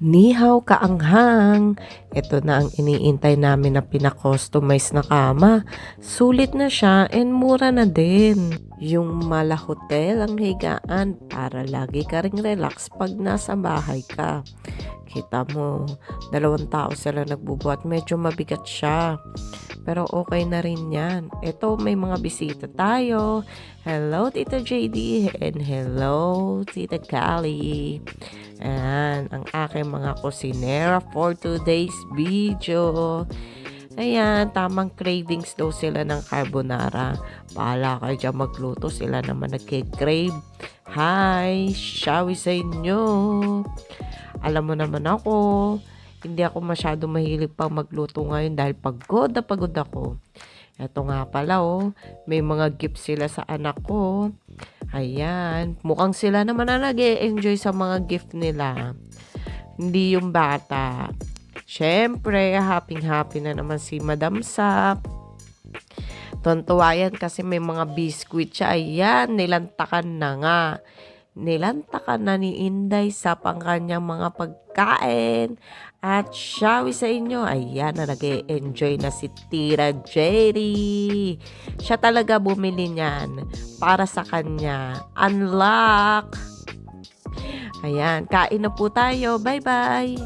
Ni hao kaanghang. Ito na ang iniintay namin na pina-customize na kama. Sulit na siya and mura na din. Yung mala hotel ang higaan para lagi ka ring relax pag nasa bahay ka. Kita mo, 2 tao sila nagbubuhat. Medyo mabigat siya. Pero okay na rin yan. Ito, may mga bisita tayo. Hello, Tita JD. And hello, Tita Kali. Ayan, ang aking mga kusinera for today's video. Ayan, tamang cravings daw sila ng carbonara. Bahala kayo dyan magluto. Sila naman nagkikrave. Hi, shawi sa inyo. Alam mo naman ako, hindi ako masyado mahilig pang magluto ngayon dahil pagod na pagod ako. Eto nga pala may mga gift sila sa anak ko. Ayan, mukhang sila naman na nag-e-enjoy sa mga gift nila. Hindi yung bata. Syempre, happy-happy na naman si Madam Sap. Tontuwa yan kasi may mga biscuit siya. Ayan, nilantakan na nga. Nilantakan na ni Inday Sap ang kanyang mga pagkain. At shawi sa inyo, ayan na nag-enjoy na si Tira Jerry. Siya talaga bumili niyan para sa kanya. Unlock! Ayan, kain na po tayo. Bye-bye!